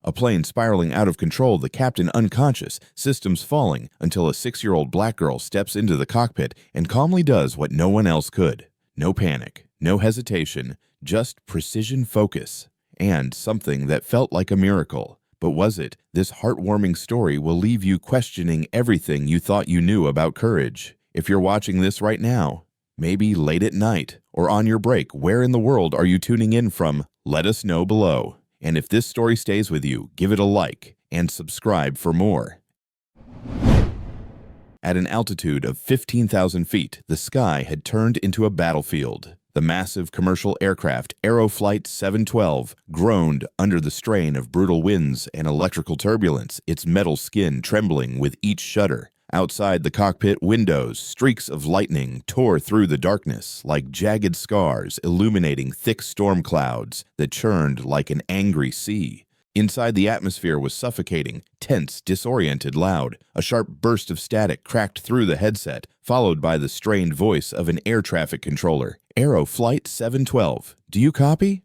A plane spiraling out of control, the captain unconscious, systems falling, until a 6-year-old black girl steps into the cockpit and calmly does what no one else could. No panic, no hesitation, just precision focus. And something that felt like a miracle. But was it? This heartwarming story will leave you questioning everything you thought you knew about courage. If you're watching this right now, maybe late at night, or on your break, where in the world are you tuning in from? Let us know below. And if this story stays with you, give it a like and subscribe for more. At an altitude of 15,000 feet, the sky had turned into a battlefield. The massive commercial aircraft Aeroflight 712 groaned under the strain of brutal winds and electrical turbulence, its metal skin trembling with each shudder. Outside the cockpit windows, streaks of lightning tore through the darkness like jagged scars illuminating thick storm clouds that churned like an angry sea. Inside, the atmosphere was suffocating, tense, disoriented, loud. A sharp burst of static cracked through the headset, followed by the strained voice of an air traffic controller. Aeroflight 712, do you copy?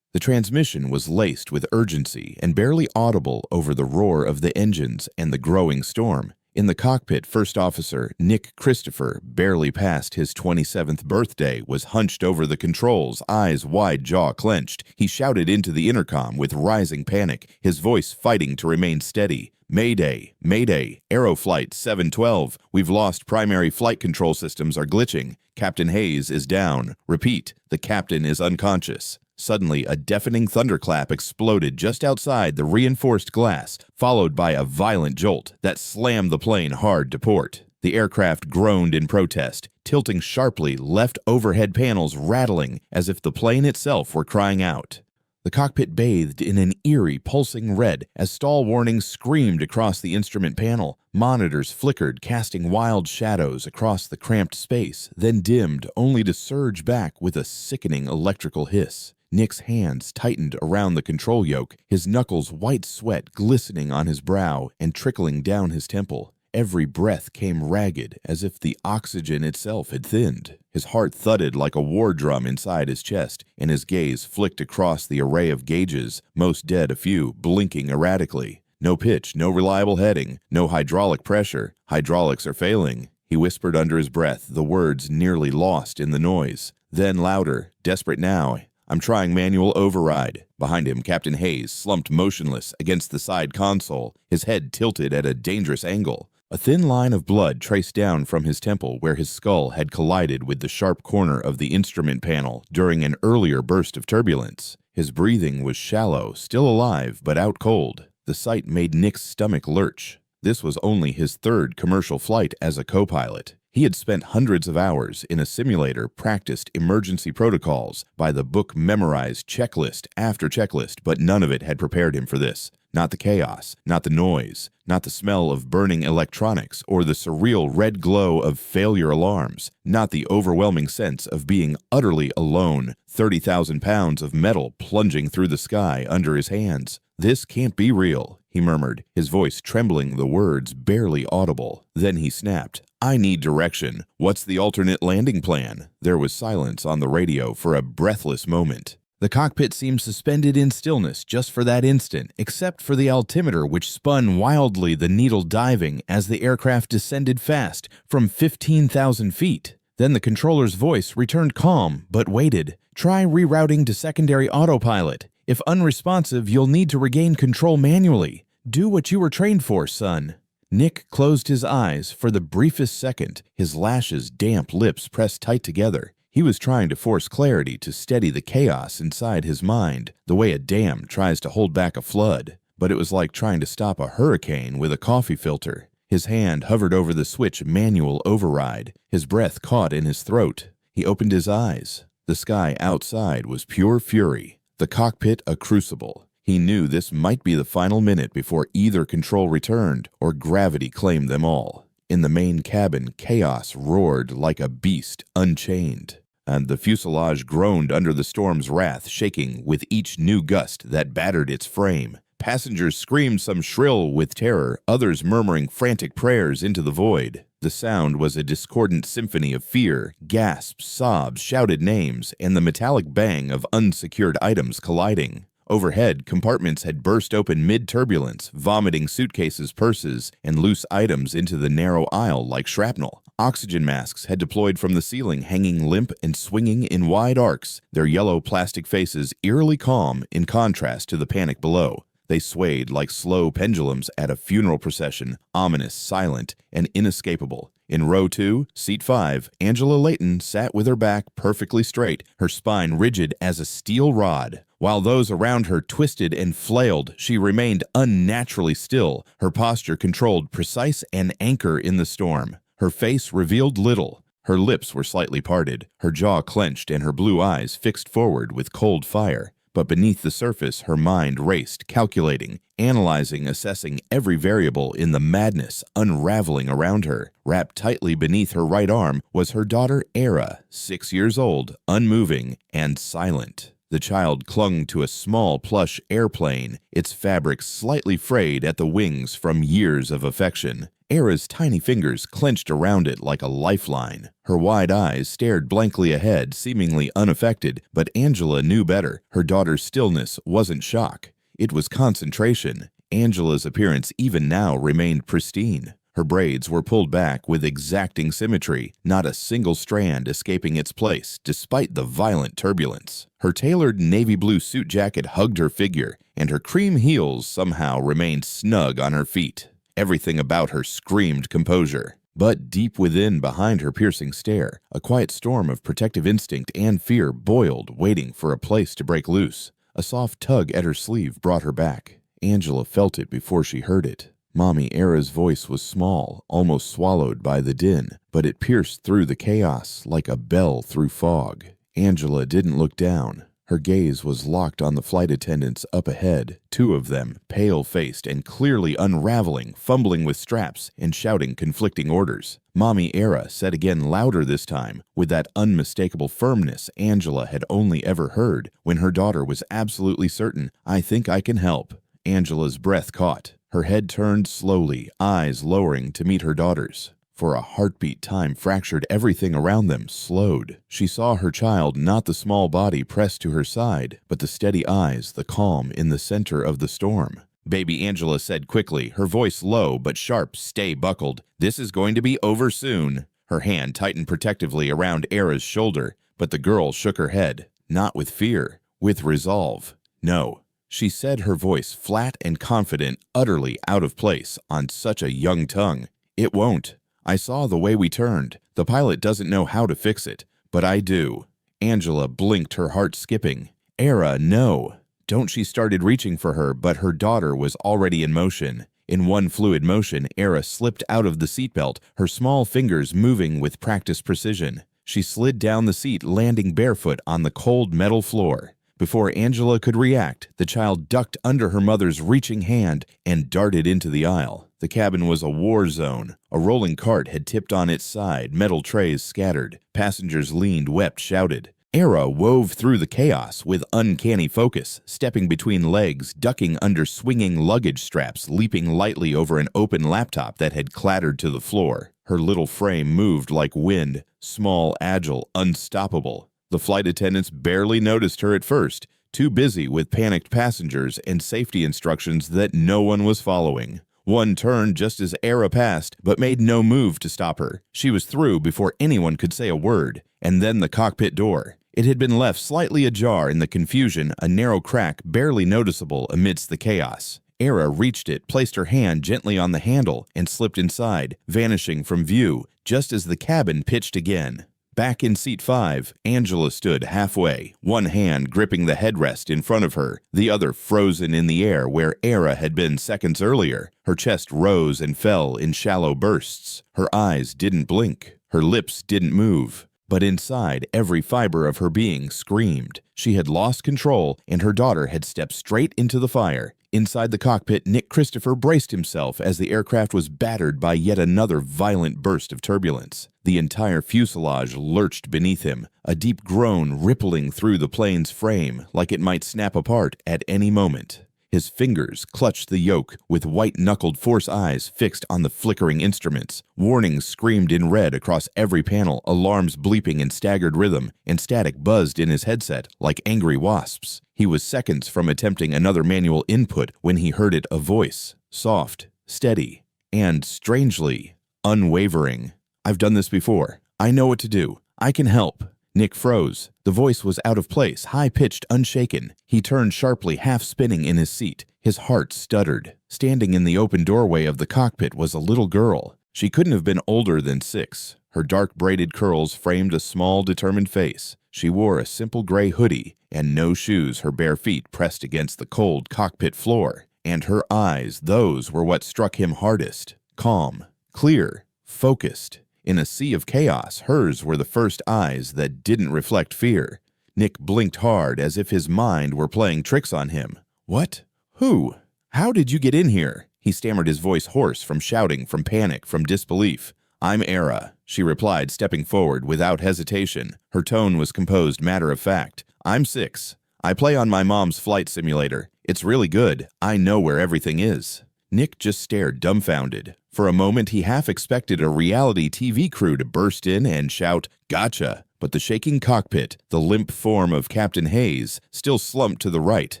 The transmission was laced with urgency and barely audible over the roar of the engines and the growing storm. In the cockpit, First Officer Nick Christopher, barely past his 27th birthday, was hunched over the controls, eyes wide, jaw clenched. He shouted into the intercom with rising panic, his voice fighting to remain steady. Mayday, Mayday, Aeroflight 712. We've lost primary flight control systems are glitching. Captain Hayes is down. Repeat, the captain is unconscious. Suddenly, a deafening thunderclap exploded just outside the reinforced glass, followed by a violent jolt that slammed the plane hard to port. The aircraft groaned in protest, tilting sharply, left overhead panels rattling as if the plane itself were crying out. The cockpit bathed in an eerie, pulsing red as stall warnings screamed across the instrument panel. Monitors flickered, casting wild shadows across the cramped space, then dimmed, only to surge back with a sickening electrical hiss. Nick's hands tightened around the control yoke, his knuckles white sweat glistening on his brow and trickling down his temple. Every breath came ragged, as if the oxygen itself had thinned. His heart thudded like a war drum inside his chest, and his gaze flicked across the array of gauges, most dead a few, blinking erratically. No pitch, no reliable heading, no hydraulic pressure. Hydraulics are failing. He whispered under his breath, the words nearly lost in the noise. Then louder, desperate now, I'm trying manual override. Behind him, Captain Hayes slumped motionless against the side console, his head tilted at a dangerous angle. A thin line of blood traced down from his temple where his skull had collided with the sharp corner of the instrument panel during an earlier burst of turbulence. His breathing was shallow, still alive, but out cold. The sight made Nick's stomach lurch. This was only his third commercial flight as a co-pilot. He had spent hundreds of hours in a simulator, practiced emergency protocols, by the book memorized checklist after checklist, but none of it had prepared him for this. Not the chaos, not the noise, not the smell of burning electronics, or the surreal red glow of failure alarms, not the overwhelming sense of being utterly alone, 30,000 pounds of metal plunging through the sky under his hands. This can't be real, he murmured, his voice trembling, the words barely audible. Then he snapped, I need direction. What's the alternate landing plan? There was silence on the radio for a breathless moment. The cockpit seemed suspended in stillness just for that instant, except for the altimeter which spun wildly, the needle diving as the aircraft descended fast from 15,000 feet. Then the controller's voice returned calm, but waited. Try rerouting to secondary autopilot. If unresponsive, you'll need to regain control manually. Do what you were trained for, son. Nick closed his eyes for the briefest second, his lashes' damp lips pressed tight together. He was trying to force clarity to steady the chaos inside his mind, the way a dam tries to hold back a flood. But it was like trying to stop a hurricane with a coffee filter. His hand hovered over the switch manual override. His breath caught in his throat. He opened his eyes. The sky outside was pure fury, the cockpit a crucible. He knew this might be the final minute before either control returned or gravity claimed them all. In the main cabin, chaos roared like a beast unchained, and the fuselage groaned under the storm's wrath, shaking with each new gust that battered its frame. Passengers screamed, some shrill with terror, others murmuring frantic prayers into the void. The sound was a discordant symphony of fear, gasps, sobs, shouted names, and the metallic bang of unsecured items colliding. Overhead, compartments had burst open mid-turbulence, vomiting suitcases, purses, and loose items into the narrow aisle like shrapnel. Oxygen masks had deployed from the ceiling, hanging limp and swinging in wide arcs, their yellow plastic faces eerily calm in contrast to the panic below. They swayed like slow pendulums at a funeral procession, ominous, silent, and inescapable. In row 2, seat 5, Angela Layton sat with her back perfectly straight, her spine rigid as a steel rod. While those around her twisted and flailed, she remained unnaturally still, her posture controlled, precise, an anchor in the storm. Her face revealed little. Her lips were slightly parted, her jaw clenched, and her blue eyes fixed forward with cold fire. But beneath the surface, her mind raced, calculating, analyzing, assessing every variable in the madness unraveling around her. Wrapped tightly beneath her right arm was her daughter Era, 6 years old, unmoving and silent. The child clung to a small plush airplane, its fabric slightly frayed at the wings from years of affection. Era's tiny fingers clenched around it like a lifeline. Her wide eyes stared blankly ahead, seemingly unaffected, but Angela knew better. Her daughter's stillness wasn't shock. It was concentration. Angela's appearance even now remained pristine. Her braids were pulled back with exacting symmetry, not a single strand escaping its place, despite the violent turbulence. Her tailored navy blue suit jacket hugged her figure, and her cream heels somehow remained snug on her feet. Everything about her screamed composure. But deep within, behind her piercing stare, a quiet storm of protective instinct and fear boiled, waiting for a place to break loose. A soft tug at her sleeve brought her back. Angela felt it before she heard it. Mommy Era's voice was small, almost swallowed by the din, but it pierced through the chaos like a bell through fog. Angela didn't look down. Her gaze was locked on the flight attendants up ahead, 2 of them, pale-faced and clearly unraveling, fumbling with straps and shouting conflicting orders. Mommy Era said again, louder this time, with that unmistakable firmness Angela had only ever heard when her daughter was absolutely certain, "I think I can help." Angela's breath caught. Her head turned slowly, eyes lowering to meet her daughter's. For a heartbeat, time fractured, everything around them slowed. She saw her child, not the small body pressed to her side, but the steady eyes, the calm in the center of the storm. "Baby," Angela said quickly, her voice low but sharp, stay buckled. "This is going to be over soon." Her hand tightened protectively around Era's shoulder, but the girl shook her head, not with fear, with resolve. "No," she said, her voice flat and confident, utterly out of place on such a young tongue. "It won't. I saw the way we turned. The pilot doesn't know how to fix it, but I do." Angela blinked, her heart skipping. "Era, no." Don't she started reaching for her, but her daughter was already in motion. In one fluid motion, Era slipped out of the seatbelt, her small fingers moving with practiced precision. She slid down the seat, landing barefoot on the cold metal floor. Before Angela could react, the child ducked under her mother's reaching hand and darted into the aisle. The cabin was a war zone. A rolling cart had tipped on its side, metal trays scattered. Passengers leaned, wept, shouted. Era wove through the chaos with uncanny focus, stepping between legs, ducking under swinging luggage straps, leaping lightly over an open laptop that had clattered to the floor. Her little frame moved like wind, small, agile, unstoppable. The flight attendants barely noticed her at first, too busy with panicked passengers and safety instructions that no one was following. One turned just as Era passed, but made no move to stop her. She was through before anyone could say a word. And then the cockpit door. It had been left slightly ajar in the confusion, a narrow crack barely noticeable amidst the chaos. Era reached it, placed her hand gently on the handle, and slipped inside, vanishing from view, just as the cabin pitched again. Back in seat 5, Angela stood halfway, one hand gripping the headrest in front of her, the other frozen in the air where Era had been seconds earlier. Her chest rose and fell in shallow bursts. Her eyes didn't blink. Her lips didn't move. But inside, every fiber of her being screamed. She had lost control, and her daughter had stepped straight into the fire. Inside the cockpit, Nick Christopher braced himself as the aircraft was battered by yet another violent burst of turbulence. The entire fuselage lurched beneath him, a deep groan rippling through the plane's frame like it might snap apart at any moment. His fingers clutched the yoke with white-knuckled force eyes fixed on the flickering instruments. Warnings screamed in red across every panel, alarms bleeping in staggered rhythm, and static buzzed in his headset like angry wasps. He was seconds from attempting another manual input when he heard it, a voice, soft, steady, and, strangely, unwavering. "I've done this before. I know what to do. I can help." Nick froze. The voice was out of place, high-pitched, unshaken. He turned sharply, half-spinning in his seat. His heart stuttered. Standing in the open doorway of the cockpit was a little girl. She couldn't have been older than 6. Her dark braided curls framed a small, determined face. She wore a simple gray hoodie and no shoes, her bare feet pressed against the cold cockpit floor. And her eyes, those were what struck him hardest. Calm, clear, focused. In a sea of chaos, hers were the first eyes that didn't reflect fear. Nick blinked hard as if his mind were playing tricks on him. "What? Who? How did you get in here?" He stammered, his voice hoarse from shouting, from panic, from disbelief. "I'm Era," she replied, stepping forward without hesitation. Her tone was composed, matter of fact. "I'm 6. I play on my mom's flight simulator. It's really good. I know where everything is." Nick just stared, dumbfounded. For a moment, he half expected a reality TV crew to burst in and shout, "Gotcha!" But the shaking cockpit, the limp form of Captain Hayes, still slumped to the right,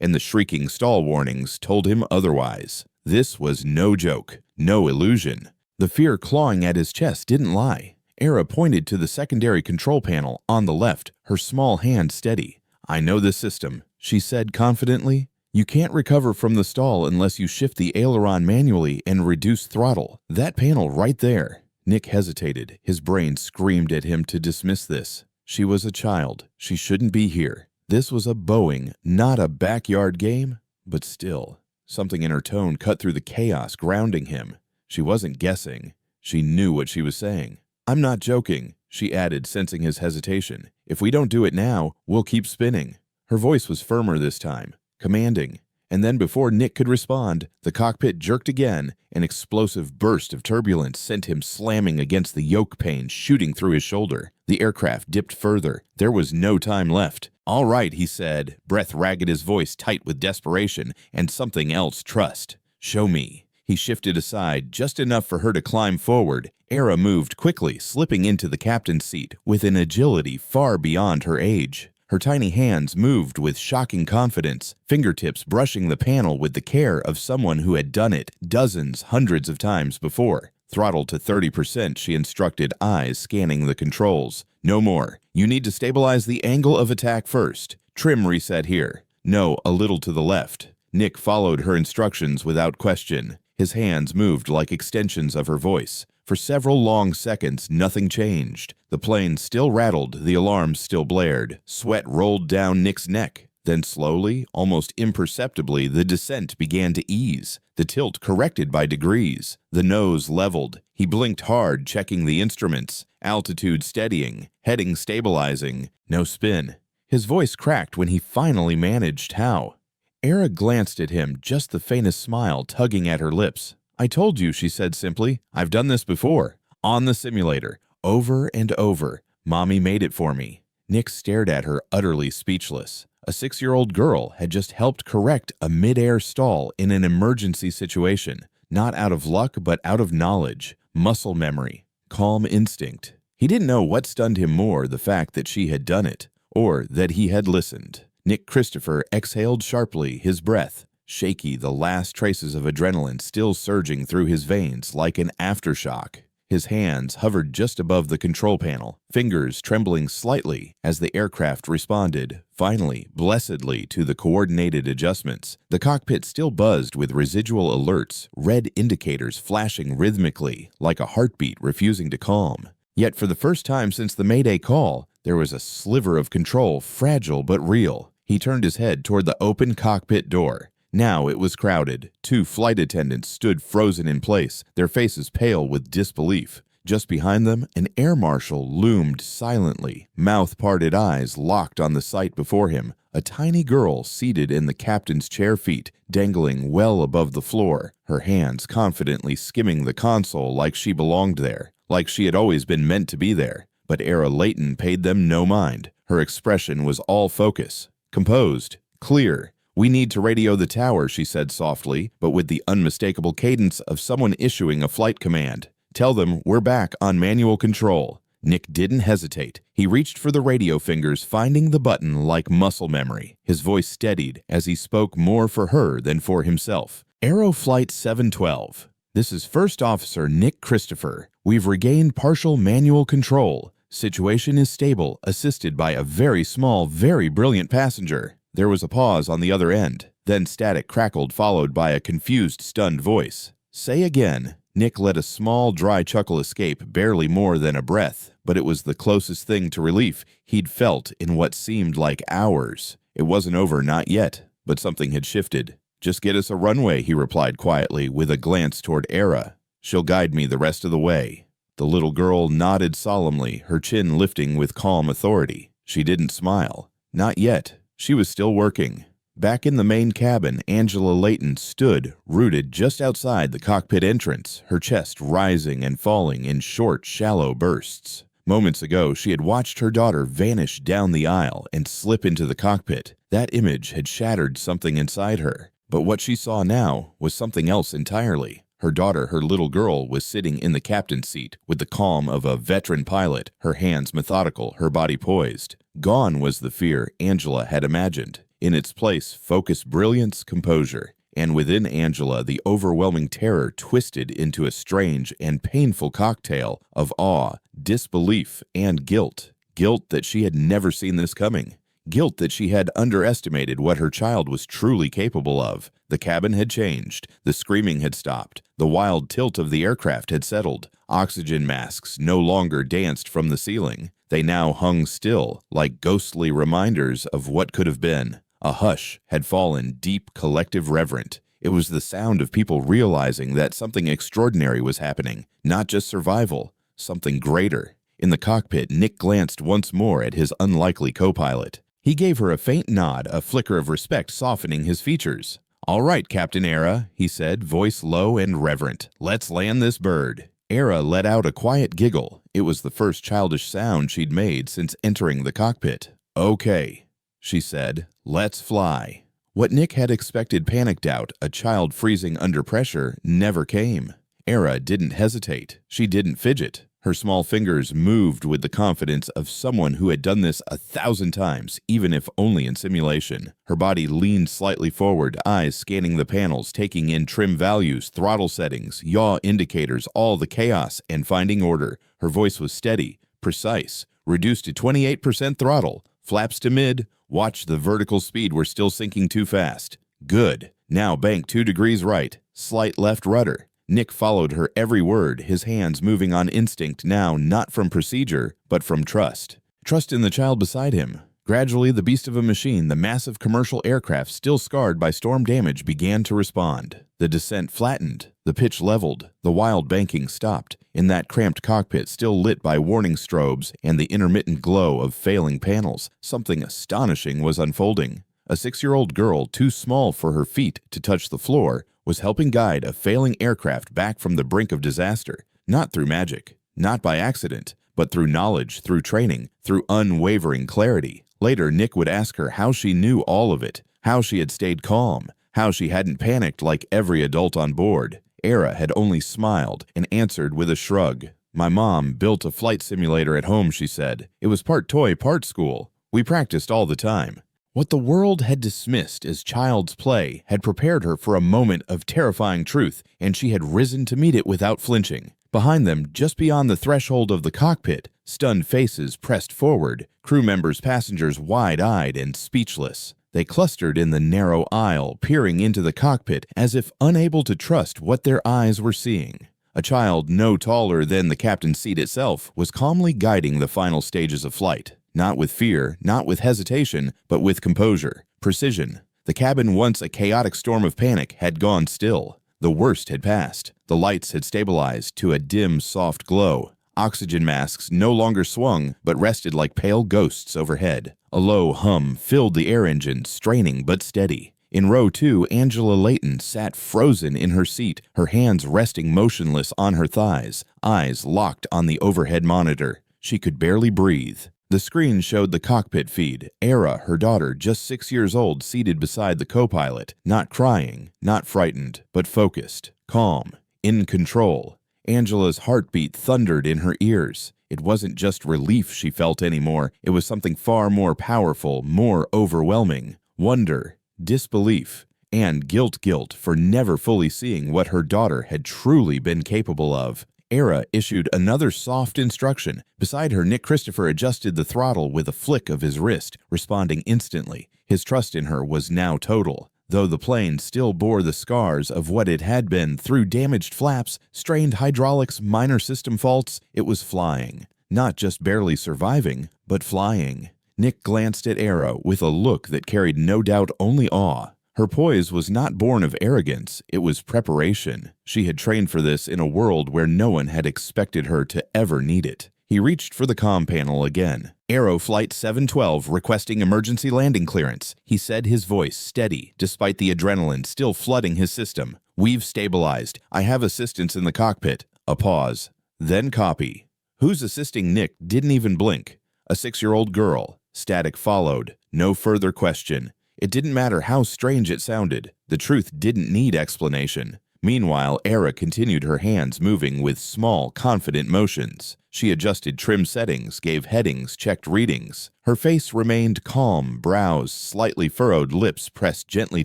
and the shrieking stall warnings told him otherwise. This was no joke, no illusion. The fear clawing at his chest didn't lie. Era pointed to the secondary control panel on the left, her small hand steady. "I know this system," she said confidently. "You can't recover from the stall unless you shift the aileron manually and reduce throttle. That panel right there." Nick hesitated. His brain screamed at him to dismiss this. She was a child. She shouldn't be here. This was a Boeing, not a backyard game. But still, something in her tone cut through the chaos, grounding him. She wasn't guessing. She knew what she was saying. "I'm not joking," she added, sensing his hesitation. "If we don't do it now, we'll keep spinning." Her voice was firmer this time, commanding. And then before Nick could respond, the cockpit jerked again. An explosive burst of turbulence sent him slamming against the yoke pane, shooting through his shoulder. The aircraft dipped further. There was no time left. "All right," he said, breath ragged, his voice tight with desperation and something else, trust. "Show me." He shifted aside, just enough for her to climb forward. Era moved quickly, slipping into the captain's seat with an agility far beyond her age. Her tiny hands moved with shocking confidence, fingertips brushing the panel with the care of someone who had done it dozens, hundreds of times before. "Throttle to 30%, she instructed, eyes scanning the controls. "No more. You need to stabilize the angle of attack first. Trim reset here. No, a little to the left." Nick followed her instructions without question. His hands moved like extensions of her voice. For several long seconds, nothing changed. The plane still rattled, the alarms still blared. Sweat rolled down Nick's neck. Then slowly, almost imperceptibly, the descent began to ease. The tilt corrected by degrees. The nose leveled. He blinked hard, checking the instruments. Altitude steadying. Heading stabilizing. No spin. His voice cracked when he finally managed how. Era glanced at him, just the faintest smile tugging at her lips. "I told you," she said simply. "I've done this before. On the simulator. Over and over. Mommy made it for me." Nick stared at her, utterly speechless. A 6-year-old girl had just helped correct a mid-air stall in an emergency situation. Not out of luck, but out of knowledge, muscle memory, calm instinct. He didn't know what stunned him more, the fact that she had done it, or that he had listened. Nick Christopher exhaled sharply, his breath shaky, the last traces of adrenaline still surging through his veins like an aftershock. His hands hovered just above the control panel, fingers trembling slightly as the aircraft responded, finally, blessedly, to the coordinated adjustments. The cockpit still buzzed with residual alerts, red indicators flashing rhythmically, like a heartbeat refusing to calm. Yet for the first time since the Mayday call, there was a sliver of control, fragile but real. He turned his head toward the open cockpit door. Now it was crowded. 2 flight attendants stood frozen in place, their faces pale with disbelief. Just behind them, an air marshal loomed silently, mouth-parted eyes locked on the sight before him. A tiny girl seated in the captain's chair feet, dangling well above the floor, her hands confidently skimming the console like she belonged there, like she had always been meant to be there. But Era Layton paid them no mind. Her expression was all focus, composed, clear. "We need to radio the tower," she said softly, but with the unmistakable cadence of someone issuing a flight command. "Tell them we're back on manual control." Nick didn't hesitate. He reached for the radio fingers, finding the button like muscle memory. His voice steadied as he spoke more for her than for himself. Aero Flight 712. This is First Officer Nick Christopher. We've regained partial manual control. Situation is stable, assisted by a very small, very brilliant passenger. There was a pause on the other end. Then static crackled, followed by a confused, stunned voice. Say again. Nick let a small, dry chuckle escape, barely more than a breath, but it was the closest thing to relief he'd felt in what seemed like hours. It wasn't over, not yet, but something had shifted. Just get us a runway, he replied quietly, with a glance toward Era. She'll guide me the rest of the way. The little girl nodded solemnly, her chin lifting with calm authority. She didn't smile. Not yet. She was still working. Back in the main cabin, Angela Layton stood, rooted just outside the cockpit entrance, her chest rising and falling in short, shallow bursts. Moments ago, she had watched her daughter vanish down the aisle and slip into the cockpit. That image had shattered something inside her. But what she saw now was something else entirely. Her daughter, her little girl, was sitting in the captain's seat with the calm of a veteran pilot, her hands methodical, her body poised. Gone was the fear Angela had imagined. In its place, focused brilliance, composure, and within Angela, the overwhelming terror twisted into a strange and painful cocktail of awe, disbelief, and guilt. Guilt that she had never seen this coming. Guilt that she had underestimated what her child was truly capable of. The cabin had changed. The screaming had stopped. The wild tilt of the aircraft had settled. Oxygen masks no longer danced from the ceiling. They now hung still, like ghostly reminders of what could have been. A hush had fallen, deep, collective, reverent. It was the sound of people realizing that something extraordinary was happening, not just survival, something greater. In the cockpit, Nick glanced once more at his unlikely co-pilot. He gave her a faint nod, a flicker of respect softening his features. "All right, Captain Era," he said, voice low and reverent. "Let's land this bird." Era let out a quiet giggle. It was the first childish sound she'd made since entering the cockpit. "Okay," she said, "let's fly." What Nick had expected panicked out, a child freezing under pressure, never came. Era didn't hesitate. She didn't fidget. Her small fingers moved with the confidence of someone who had done this 1,000 times, even if only in simulation. Her body leaned slightly forward, eyes scanning the panels, taking in trim values, throttle settings, yaw indicators, all the chaos, and finding order. Her voice was steady, precise, reduced to 28% throttle, flaps to mid, watch the vertical speed, we're still sinking too fast. Good. Now bank 2 degrees right, slight left rudder. Nick followed her every word, his hands moving on instinct now, not from procedure, but from trust. Trust in the child beside him. Gradually, the beast of a machine, the massive commercial aircraft still scarred by storm damage, began to respond. The descent flattened, the pitch leveled, the wild banking stopped. In that cramped cockpit, still lit by warning strobes and the intermittent glow of failing panels, something astonishing was unfolding. A 6-year-old girl, too small for her feet to touch the floor, was helping guide a failing aircraft back from the brink of disaster, not through magic, not by accident, but through knowledge, through training, through unwavering clarity. Later, Nick would ask her how she knew all of it, how she had stayed calm, how she hadn't panicked like every adult on board. Era had only smiled and answered with a shrug. "My mom built a flight simulator at home," she said. "It was part toy, part school. We practiced all the time." What the world had dismissed as child's play had prepared her for a moment of terrifying truth, and she had risen to meet it without flinching. Behind them, just beyond the threshold of the cockpit, stunned faces pressed forward, crew members, passengers wide-eyed and speechless. They clustered in the narrow aisle, peering into the cockpit as if unable to trust what their eyes were seeing. A child no taller than the captain's seat itself was calmly guiding the final stages of flight. Not with fear, not with hesitation, but with composure, precision. The cabin, once a chaotic storm of panic, had gone still. The worst had passed. The lights had stabilized to a dim, soft glow. Oxygen masks no longer swung, but rested like pale ghosts overhead. A low hum filled the air engine, straining but steady. In row 2, Angela Layton sat frozen in her seat, her hands resting motionless on her thighs, eyes locked on the overhead monitor. She could barely breathe. The screen showed the cockpit feed. Era, her daughter, just 6 years old, seated beside the co-pilot, not crying, not frightened, but focused, calm, in control. Angela's heartbeat thundered in her ears. It wasn't just relief she felt anymore. It was something far more powerful, more overwhelming. Wonder, disbelief, and guilt for never fully seeing what her daughter had truly been capable of. Era issued another soft instruction. Beside her, Nick Christopher adjusted the throttle with a flick of his wrist, responding instantly. His trust in her was now total. Though the plane still bore the scars of what it had been through damaged flaps, strained hydraulics, minor system faults, it was flying. Not just barely surviving, but flying. Nick glanced at Era with a look that carried no doubt only awe. Her poise was not born of arrogance, it was preparation. She had trained for this in a world where no one had expected her to ever need it. He reached for the comm panel again. Aero Flight 712 requesting emergency landing clearance. He said, his voice steady, despite the adrenaline still flooding his system. We've stabilized. I have assistance in the cockpit. A pause. Then copy. Who's assisting Nick didn't even blink. A 6-year-old girl. Static followed. No further question. It didn't matter how strange it sounded. The truth didn't need explanation. Meanwhile, Era continued, her hands moving with small, confident motions. She adjusted trim settings, gave headings, checked readings. Her face remained calm, brows slightly furrowed, lips pressed gently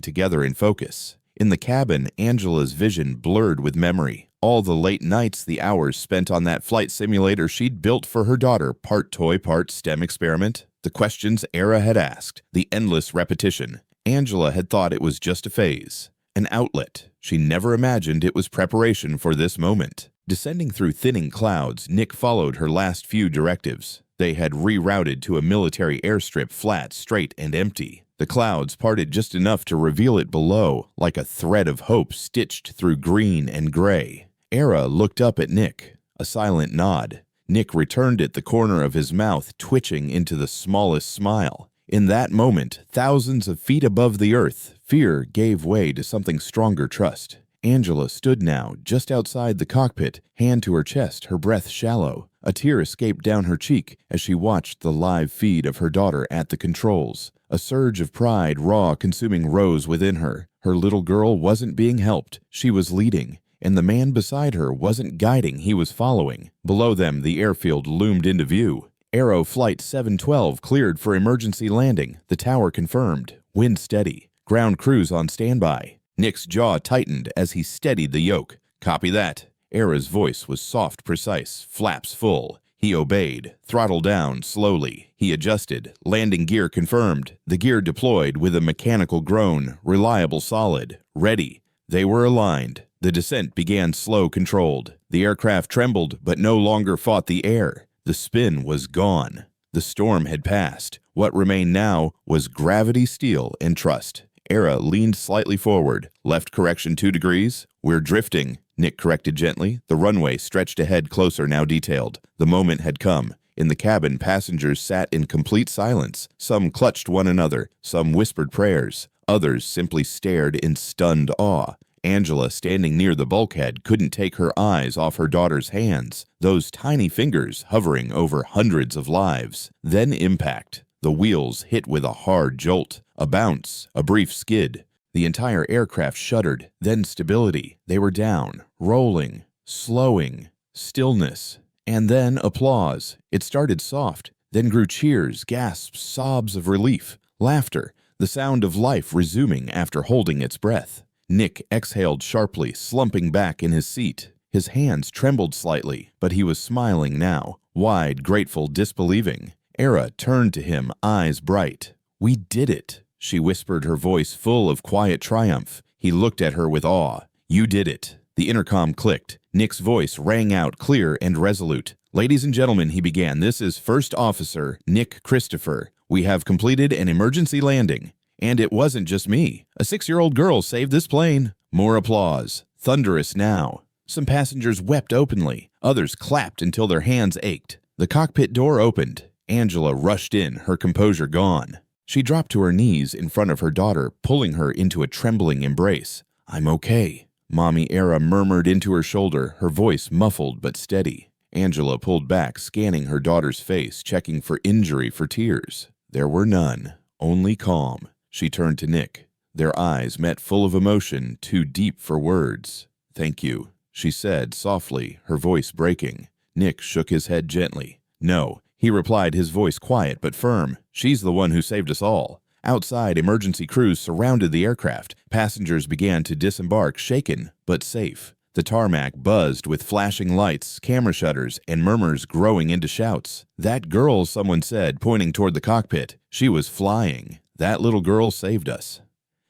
together in focus. In the cabin, Angela's vision blurred with memory. All the late nights, the hours spent on that flight simulator she'd built for her daughter, part toy, part STEM experiment. The questions Era had asked, the endless repetition. Angela had thought it was just a phase, an outlet. She never imagined it was preparation for this moment. Descending through thinning clouds, Nick followed her last few directives. They had rerouted to a military airstrip, flat, straight, and empty. The clouds parted just enough to reveal it below, like a thread of hope stitched through green and gray. Era looked up at Nick. A silent nod. Nick returned it, the corner of his mouth twitching into the smallest smile. In that moment, thousands of feet above the earth, fear gave way to something stronger, trust. Angela stood now, just outside the cockpit, hand to her chest, her breath shallow. A tear escaped down her cheek as she watched the live feed of her daughter at the controls. A surge of pride, raw, consuming, rose within her. Her little girl wasn't being helped. She was leading. And the man beside her wasn't guiding, he was following. Below them, the airfield loomed into view. Aero Flight 712 cleared for emergency landing. The tower confirmed. Wind steady. Ground crews on standby. Nick's jaw tightened as he steadied the yoke. Copy that. Era's voice was soft, precise, flaps full. He obeyed. Throttle down, slowly. He adjusted. Landing gear confirmed. The gear deployed with a mechanical groan. Reliable, solid. Ready. They were aligned. The descent began slow, controlled. The aircraft trembled, but no longer fought the air. The spin was gone. The storm had passed. What remained now was gravity, steel, and trust. Era leaned slightly forward. Left correction 2 degrees. We're drifting, Nick corrected gently. The runway stretched ahead, closer, now detailed. The moment had come. In the cabin, passengers sat in complete silence. Some clutched one another. Some whispered prayers. Others simply stared in stunned awe. Angela, standing near the bulkhead, couldn't take her eyes off her daughter's hands, those tiny fingers hovering over hundreds of lives. Then impact. The wheels hit with a hard jolt, a bounce, a brief skid. The entire aircraft shuddered, then stability. They were down, rolling, slowing, stillness, and then applause. It started soft, then grew cheers, gasps, sobs of relief, laughter, the sound of life resuming after holding its breath. Nick exhaled sharply, slumping back in his seat. His hands trembled slightly, but he was smiling now, wide, grateful, disbelieving. Era turned to him, eyes bright. We did it, she whispered, her voice full of quiet triumph. He looked at her with awe. You did it. The intercom clicked. Nick's voice rang out clear and resolute. Ladies and gentlemen, he began, this is First Officer Nick Christopher. We have completed an emergency landing. And it wasn't just me. A 6-year-old girl saved this plane. More applause. Thunderous now. Some passengers wept openly. Others clapped until their hands ached. The cockpit door opened. Angela rushed in, her composure gone. She dropped to her knees in front of her daughter, pulling her into a trembling embrace. I'm okay, Mommy Era murmured into her shoulder, her voice muffled but steady. Angela pulled back, scanning her daughter's face, checking for injury, for tears. There were none, only calm. She turned to Nick. Their eyes met, full of emotion, too deep for words. Thank you, she said softly, her voice breaking. Nick shook his head gently. "No," he replied, his voice quiet but firm. "She's the one who saved us all." Outside, emergency crews surrounded the aircraft. Passengers began to disembark, shaken but safe. The tarmac buzzed with flashing lights, camera shutters, and murmurs growing into shouts. "That girl," someone said, pointing toward the cockpit. "She was flying. That little girl saved us."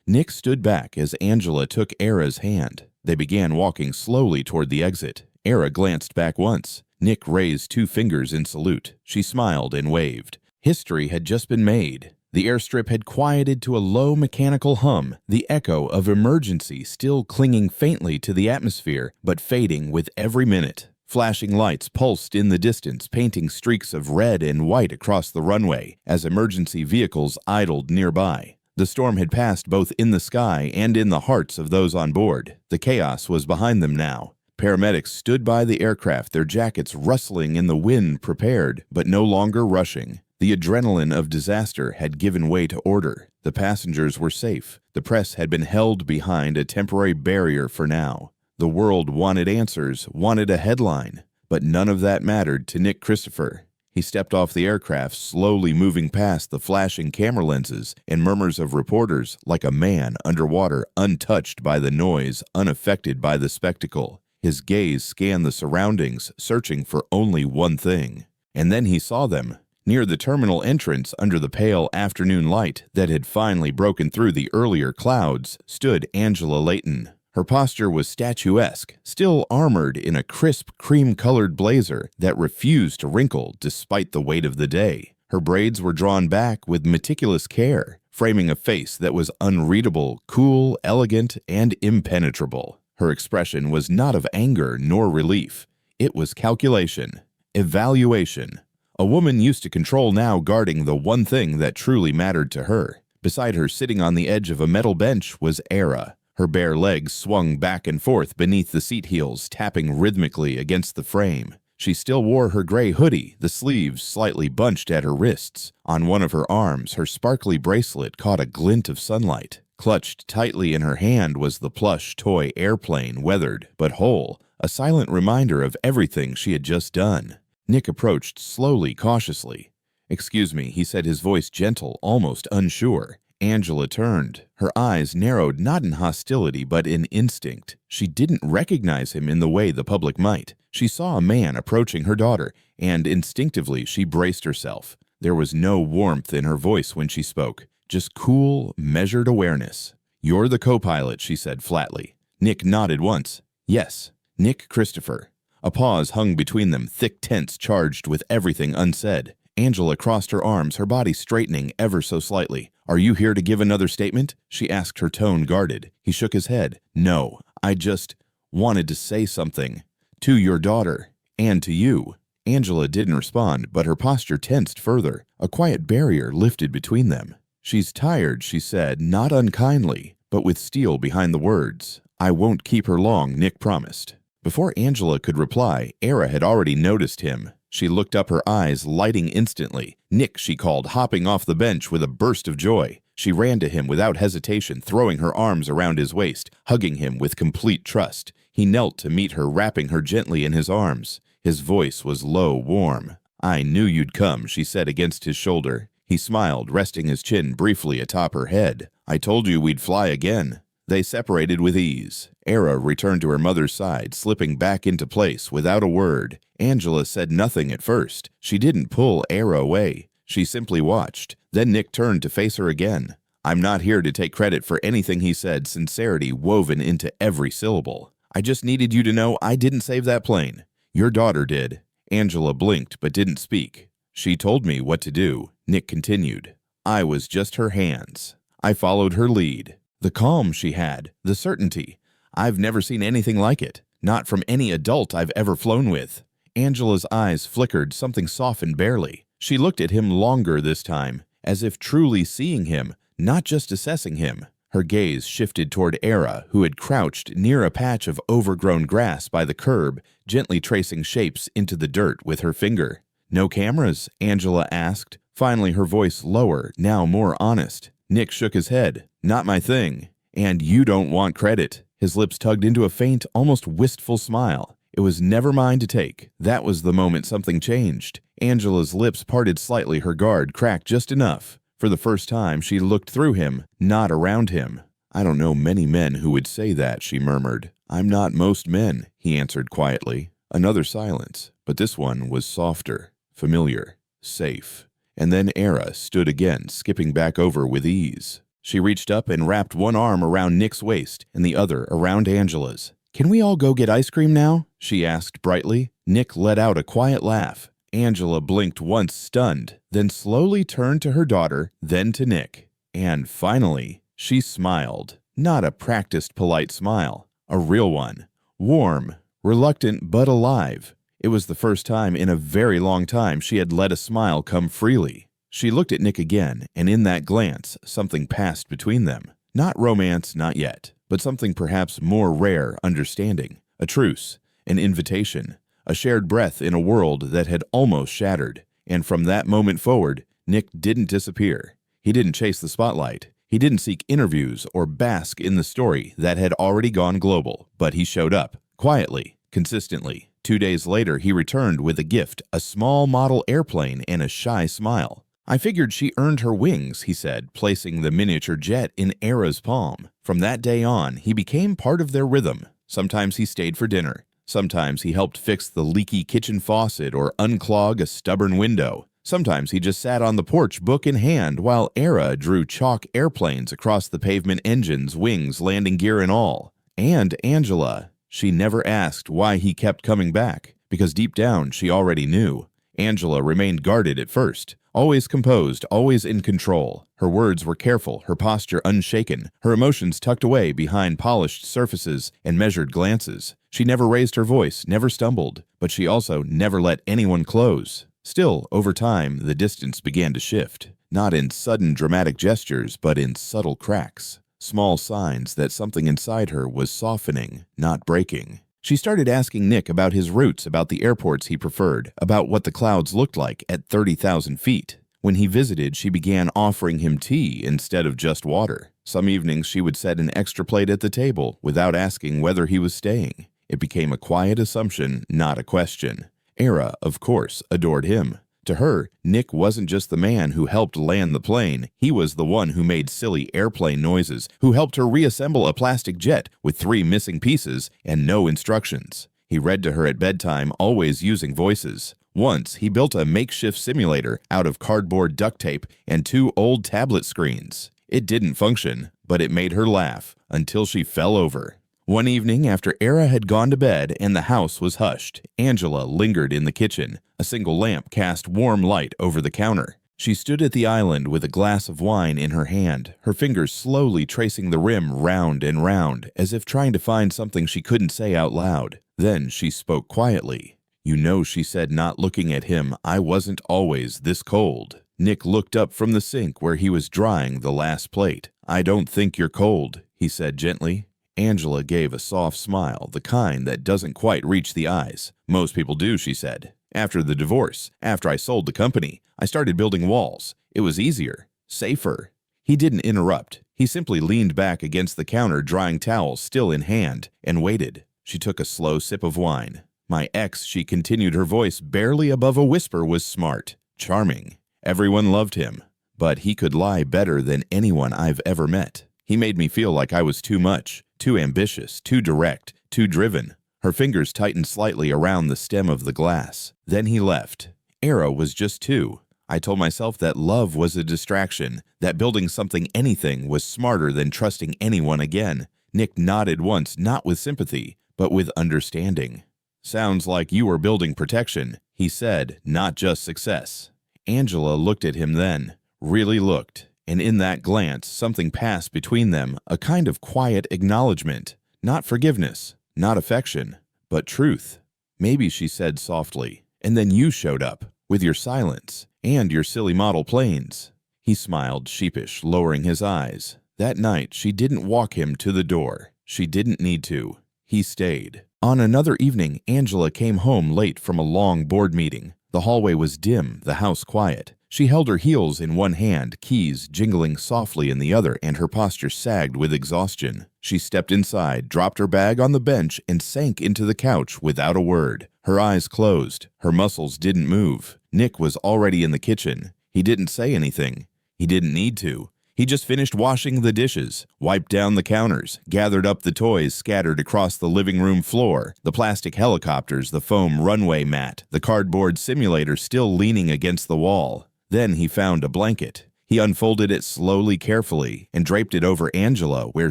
Nick stood back as Angela took Era's hand. They began walking slowly toward the exit. Era glanced back once. Nick raised 2 fingers in salute. She smiled and waved. History had just been made. The airstrip had quieted to a low mechanical hum, the echo of emergency still clinging faintly to the atmosphere, but fading with every minute. Flashing lights pulsed in the distance, painting streaks of red and white across the runway as emergency vehicles idled nearby. The storm had passed both in the sky and in the hearts of those on board. The chaos was behind them now. Paramedics stood by the aircraft, their jackets rustling in the wind, prepared, but no longer rushing. The adrenaline of disaster had given way to order. The passengers were safe. The press had been held behind a temporary barrier for now. The world wanted answers, wanted a headline, but none of that mattered to Nick Christopher. He stepped off the aircraft, slowly moving past the flashing camera lenses and murmurs of reporters, like a man underwater, untouched by the noise, unaffected by the spectacle. His gaze scanned the surroundings, searching for only one thing. And then he saw them. Near the terminal entrance, under the pale afternoon light that had finally broken through the earlier clouds, stood Angela Layton. Her posture was statuesque, still armored in a crisp, cream-colored blazer that refused to wrinkle despite the weight of the day. Her braids were drawn back with meticulous care, framing a face that was unreadable, cool, elegant, and impenetrable. Her expression was not of anger nor relief. It was calculation, evaluation. A woman used to control now, guarding the one thing that truly mattered to her. Beside her, sitting on the edge of a metal bench, was Era. Her bare legs swung back and forth beneath the seat heels, tapping rhythmically against the frame. She still wore her gray hoodie, the sleeves slightly bunched at her wrists. On one of her arms, her sparkly bracelet caught a glint of sunlight. Clutched tightly in her hand was the plush toy airplane, weathered but whole, a silent reminder of everything she had just done. Nick approached slowly, cautiously. "Excuse me," he said, his voice gentle, almost unsure. Angela turned. Her eyes narrowed not in hostility but in instinct. She didn't recognize him in the way the public might. She saw a man approaching her daughter, and instinctively she braced herself. There was no warmth in her voice when she spoke, just cool, measured awareness. "You're the co-pilot," she said flatly. Nick nodded once. "Yes, Nick Christopher." A pause hung between them, thick tense charged with everything unsaid. Angela crossed her arms, her body straightening ever so slightly. "Are you here to give another statement?" she asked, her tone guarded. He shook his head. "No, I just wanted to say something. To your daughter, and to you." Angela didn't respond, but her posture tensed further. A quiet barrier lifted between them. "She's tired," she said, not unkindly, but with steel behind the words. "I won't keep her long," Nick promised. Before Angela could reply, Era had already noticed him. She looked up, her eyes lighting instantly. "Nick," she called, hopping off the bench with a burst of joy. She ran to him without hesitation, throwing her arms around his waist, hugging him with complete trust. He knelt to meet her, wrapping her gently in his arms. His voice was low, warm. "I knew you'd come," she said against his shoulder. He smiled, resting his chin briefly atop her head. "I told you we'd fly again." They separated with ease. Era returned to her mother's side, slipping back into place without a word. Angela said nothing at first. She didn't pull Era away. She simply watched. Then Nick turned to face her again. "I'm not here to take credit for anything," he said, sincerity woven into every syllable. "I just needed you to know I didn't save that plane. Your daughter did." Angela blinked but didn't speak. "She told me what to do," Nick continued. "I was just her hands. I followed her lead. The calm she had, the certainty. I've never seen anything like it, not from any adult I've ever flown with." Angela's eyes flickered, something softened barely. She looked at him longer this time, as if truly seeing him, not just assessing him. Her gaze shifted toward Era, who had crouched near a patch of overgrown grass by the curb, gently tracing shapes into the dirt with her finger. "No cameras?" Angela asked, finally her voice lower, now more honest. Nick shook his head. "Not my thing. And you don't want credit." His lips tugged into a faint, almost wistful smile. It was never mine to take. That was the moment something changed. Angela's lips parted slightly, her guard cracked just enough. For the first time, she looked through him, not around him. I don't know many men who would say that, she murmured. I'm not most men, he answered quietly. Another silence, but this one was softer, familiar, safe. And then Era stood again, skipping back over with ease. She reached up and wrapped one arm around Nick's waist and the other around Angela's. Can we all go get ice cream now? She asked brightly. Nick let out a quiet laugh. Angela blinked once, stunned, then slowly turned to her daughter, then to Nick. And finally, she smiled. Not a practiced polite smile, a real one. Warm, reluctant but alive. It was the first time in a very long time she had let a smile come freely. She looked at Nick again, and in that glance, something passed between them. Not romance, not yet, but something perhaps more rare, understanding. A truce, an invitation, a shared breath in a world that had almost shattered. And from that moment forward, Nick didn't disappear. He didn't chase the spotlight. He didn't seek interviews or bask in the story that had already gone global, but he showed up, quietly, consistently. 2 days later, he returned with a gift, a small model airplane and a shy smile. I figured she earned her wings, he said, placing the miniature jet in Era's palm. From that day on, he became part of their rhythm. Sometimes he stayed for dinner. Sometimes he helped fix the leaky kitchen faucet or unclog a stubborn window. Sometimes he just sat on the porch, book in hand, while Era drew chalk airplanes across the pavement, engines, wings, landing gear and all. And Angela. She never asked why he kept coming back, because deep down she already knew. Angela remained guarded at first, always composed, always in control. Her words were careful, her posture unshaken, her emotions tucked away behind polished surfaces and measured glances. She never raised her voice, never stumbled, but she also never let anyone close. Still, over time, the distance began to shift, not in sudden dramatic gestures, but in subtle cracks. Small signs that something inside her was softening, not breaking. She started asking Nick about his routes, about the airports he preferred, about what the clouds looked like at 30,000 feet. When he visited, she began offering him tea instead of just water. Some evenings she would set an extra plate at the table without asking whether he was staying. It became a quiet assumption, not a question. Era, of course, adored him. To her, Nick wasn't just the man who helped land the plane. He was the one who made silly airplane noises, who helped her reassemble a plastic jet with 3 missing pieces and no instructions. He read to her at bedtime, always using voices. Once, he built a makeshift simulator out of cardboard duct tape and 2 old tablet screens. It didn't function, but it made her laugh until she fell over. One evening, after Era had gone to bed and the house was hushed, Angela lingered in the kitchen. A single lamp cast warm light over the counter. She stood at the island with a glass of wine in her hand, her fingers slowly tracing the rim round and round, as if trying to find something she couldn't say out loud. Then she spoke quietly. "You know," she said, not looking at him, "I wasn't always this cold." Nick looked up from the sink where he was drying the last plate. "I don't think you're cold," he said gently. Angela gave a soft smile, the kind that doesn't quite reach the eyes. "Most people do," she said. "After the divorce, after I sold the company, I started building walls. It was easier, safer." He didn't interrupt. He simply leaned back against the counter, drying towels still in hand, and waited. She took a slow sip of wine. "My ex," she continued, her voice barely above a whisper, "was smart, charming. Everyone loved him. But he could lie better than anyone I've ever met. He made me feel like I was too much. Too ambitious, too direct, too driven." Her fingers tightened slightly around the stem of the glass. Then he left. Era was just 2. I told myself that love was a distraction, that building something, anything, was smarter than trusting anyone again. Nick nodded once, not with sympathy, but with understanding. "Sounds like you were building protection," he said, "not just success." Angela looked at him then, really looked. And in that glance, something passed between them, a kind of quiet acknowledgement. Not forgiveness, not affection, but truth. "Maybe," she said softly, "and then you showed up, with your silence, and your silly model planes." He smiled, sheepish, lowering his eyes. That night, she didn't walk him to the door. She didn't need to. He stayed. On another evening, Angela came home late from a long board meeting. The hallway was dim, the house quiet. She held her heels in one hand, keys jingling softly in the other, and her posture sagged with exhaustion. She stepped inside, dropped her bag on the bench, and sank into the couch without a word. Her eyes closed. Her muscles didn't move. Nick was already in the kitchen. He didn't say anything. He didn't need to. He just finished washing the dishes, wiped down the counters, gathered up the toys scattered across the living room floor, the plastic helicopters, the foam runway mat, the cardboard simulator still leaning against the wall. Then he found a blanket. He unfolded it slowly, carefully, and draped it over Angela where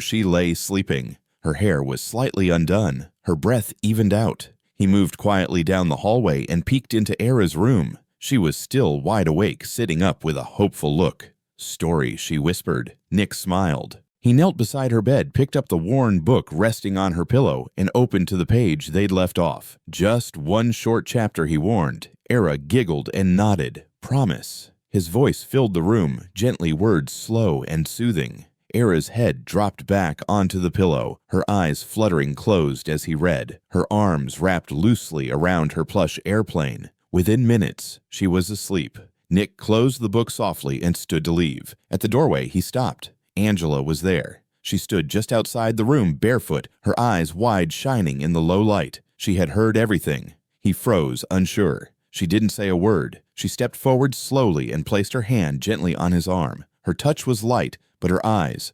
she lay sleeping. Her hair was slightly undone, her breath evened out. He moved quietly down the hallway and peeked into Era's room. She was still wide awake, sitting up with a hopeful look. "Story," she whispered. Nick smiled. He knelt beside her bed, picked up the worn book resting on her pillow, and opened to the page they'd left off. "Just one short chapter," he warned. Era giggled and nodded. "Promise." His voice filled the room, gently, words slow and soothing. Era's head dropped back onto the pillow, her eyes fluttering closed as he read, her arms wrapped loosely around her plush airplane. Within minutes, she was asleep. Nick closed the book softly and stood to leave. At the doorway, he stopped. Angela was there. She stood just outside the room, barefoot, her eyes wide, shining in the low light. She had heard everything. He froze, unsure. She didn't say a word. She stepped forward slowly and placed her hand gently on his arm. Her touch was light, but her eyes